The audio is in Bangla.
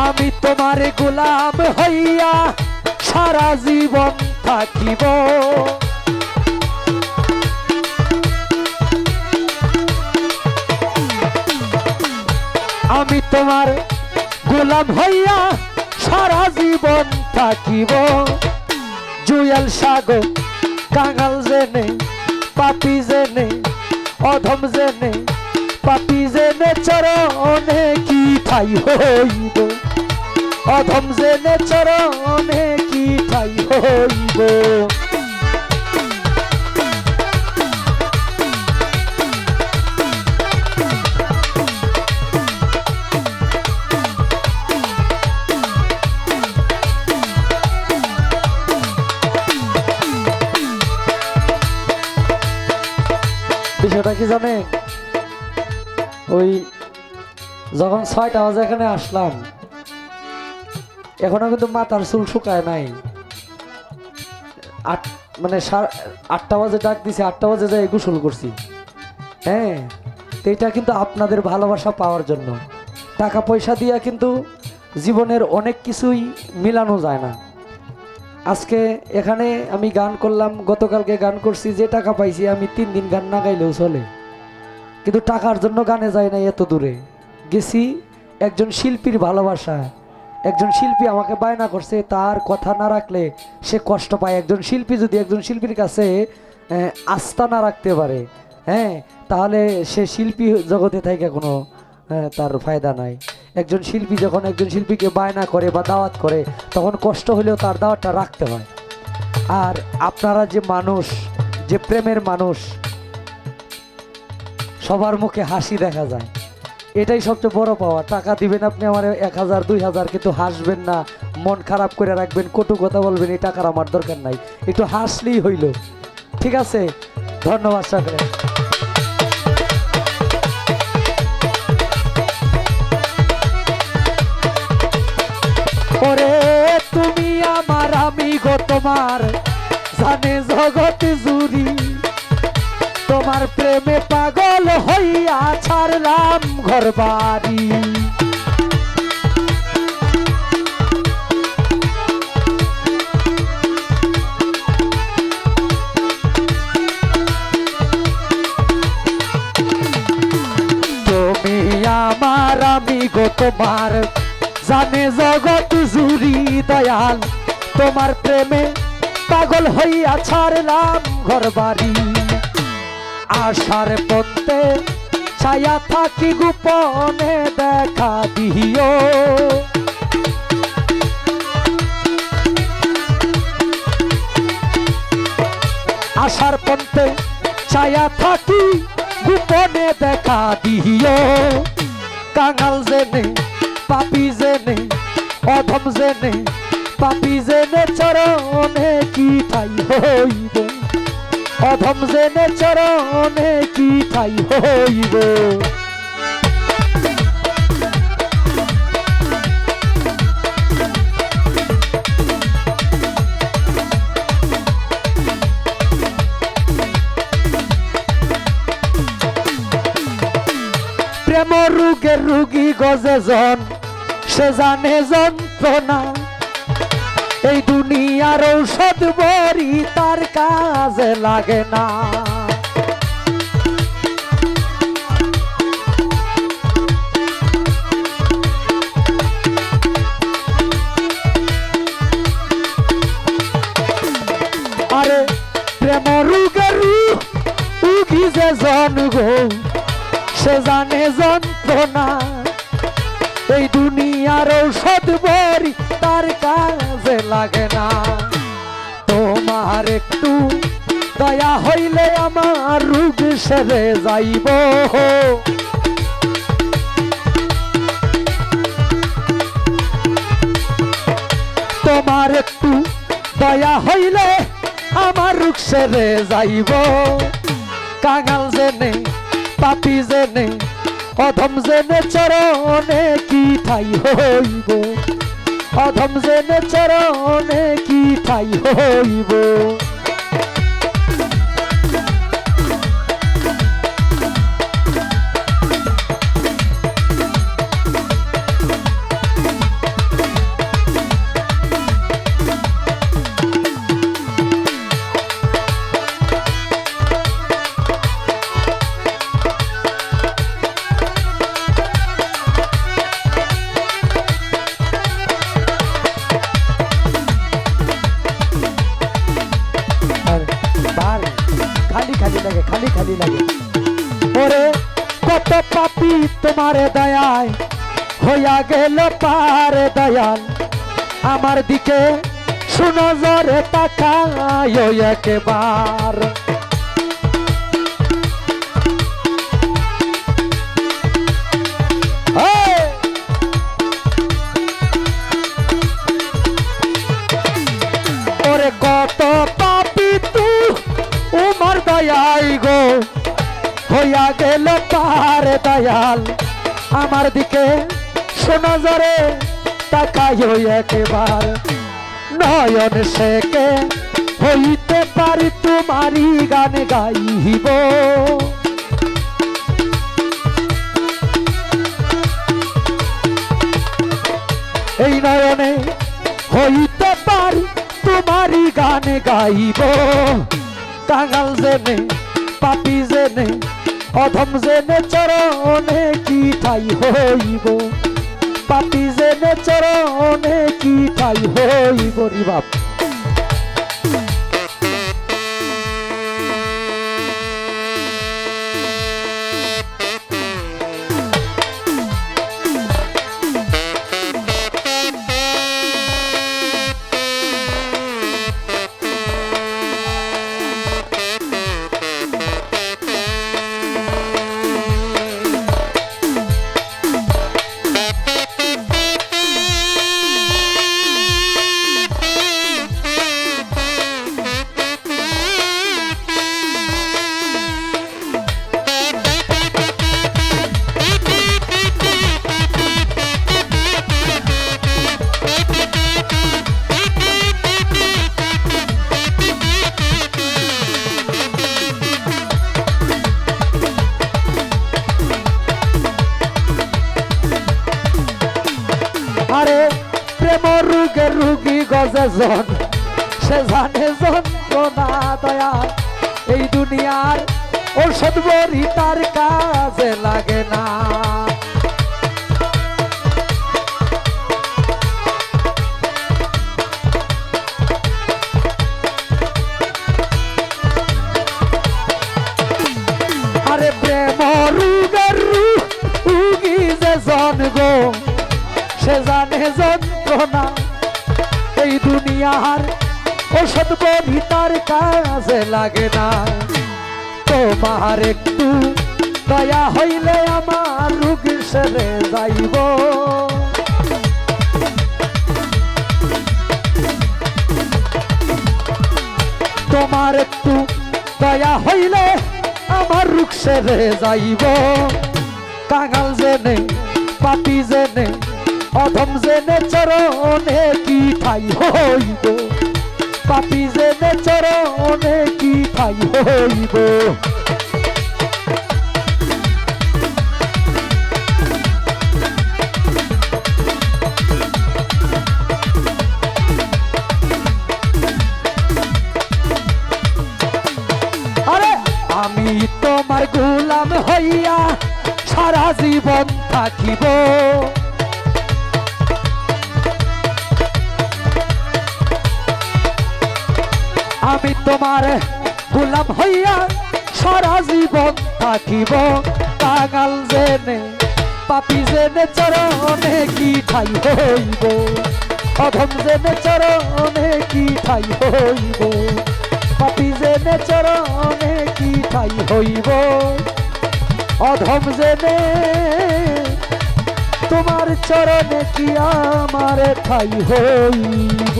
আমি তোমার গোলাম হইয়া সারা জীবন থাকিব। আমি তোমার গোলাম হইয়া সারা জীবন থাকিব। জুয়েল সাগর কাঙাল জেনে পাপি জেনে অধম জেনে পাপি জেনে চরণে কি ঠাই হইব। অধম জেনে চরণে কি ঠাই হইব। বিষয়টা কি জানে, ওই যখন ৬টা বাজে এখানে আসলাম, এখনো কিন্তু মাথার চুল শুকায় নাই। মানে ৮টা বাজে ডাক দিছে, ৮টা বাজে যাই গোসল করছি। হ্যাঁ, তো এটা কিন্তু আপনাদের ভালোবাসা পাওয়ার জন্য। টাকা পয়সা দিয়া কিন্তু জীবনের অনেক কিছুই মিলানো যায় না। আজকে এখানে আমি গান করলাম, গতকালকে গান করছি, যে টাকা পাইছি আমি 3 দিন গান না গাইলেও চলে, কিন্তু টাকার জন্য গানে যায় না। এত দূরে গেছি একজন শিল্পীর ভালোবাসা। একজন শিল্পী আমাকে বায়না করছে, তার কথা না রাখলে সে কষ্ট পায়। একজন শিল্পী যদি একজন শিল্পীর কাছে আস্থা না রাখতে পারে, হ্যাঁ, তাহলে সে শিল্পী জগতে থেকে কোনো তার ফায়দা নাই। একজন শিল্পী যখন একজন শিল্পীকে বায়না করে বা দাওয়াত করে, তখন কষ্ট হলেও তার দাওয়াতটা রাখতে হয়। আর আপনারা যে মানুষ, যে প্রেমের মানুষ, সবার মুখে হাসি দেখা যায়, এটাই সবচেয়ে বড় পাওয়া। টাকা দিবেন আপনি আমার ১,০০০ ২,০০০, কিন্তু হাসবেন না, মন খারাপ করে রাখবেন, কটু কথা বলবেন, এই টাকার আমার দরকার নাই। একটু হাসলেই হইল। ঠিক আছে, ধন্যবাদ সকলে। ওরে তুমি আমার, আমি গো তোমার, জানে জগৎ জুড়ি। তোমার প্রেমে পাগল হইয়া ছাড়লাম ঘর বাড়ি। তুমি আমার, আমি গো তোমার, জানে জগৎ জুড়ি। দয়াল তোমার প্রেমে পাগল হইয়া ছাড়লাম ঘর বাড়ি। আশার পথে ছায়া থাকি গোপনে দেখা দিও। আশার পথে ছায়া থাকি গোপনে দেখা দিও। কাঙাল জেনে পাপি জেনে অধম জেনে পাপি জেনে চরণে কি ঠাই হইব। অধম জেনে চরণে কি ঠাই হইব। প্রেম রোগের রোগী গজে জন, সে জানে যন্ত্রণা। এই দুনিয়ার ঔষধ বড়ি তার কাজে লাগে না। আরে প্রেম রোগের রোগী যে জন গো, সে জানে যন্ত্রণা। এই দুনিয়ার ঔষধ বড়ি তার কাজে লাগে না। তোমার একটু দয়া হইলে আমার রোগ সেরে যাইব। তোমার একটু দয়া হইলে আমার রোগ সেরে যাইব। কাঙাল জেনে পাপি জেনে অধম জেনে চরণে কি ঠাই হইব। অধম জেনে চরণে কি ঠাই হইব। তোমার দয়ায় হইয়া গেল পার দয়াল আমার দিকে সুনজরে তাকায় একবার ওরে কত পাপি তু উমর দয়াই গো হইয়া গেল পার দয়াল আমার দিকে সুনজরে তাকায় একবার নয়ন সেকে হইতে পারি তোমারি গান গাইব এই নয়নে হইতে পারি তোমারি গান গাইব কাঙাল জেনে পাপি জেনে অধম জেনে চরণে কি ঠাই হইব পাপি জেনে চরণে কি ঠাই হইব রে বাপ আরে প্রেম রুগে রুগী গজে জন সে জানে যন্ত্রণা দয়াল এই দুনিয়ার ঔষধ বড়ি তার কাজে লাগে না আরে প্রেম রুগে রুগী যে জন গো সে জানে যন্ত্রণা এই দুনিয়ার ওষুধ বড়ি তার কাজে লাগে না তোমার একটু দয়া হইলে আমার রোগ সেরে যাইব তোমার একটু দয়া হইলে আমার রোগ সেরে যাইব কাঙাল জেনে পাপি জেনে অধম জেনে চরণে কি ঠাই হইব পাপি জেনে চরণে কি ঠাই হইব আরে আমি তোমার গোলাম হইয়া সারা জীবন থাকিব আমি তোমার গোলাম হইয়া সারা জীবন থাকিব কাঙাল জেনে পাপি জেনে চরণে কি ঠাই হইব অধম জেনে চরণে কি ঠাই হইব পাপি জেনে চরণে কি ঠাই হইব অধম জেনে তোমার চরণে কি আমার ঠাই হইব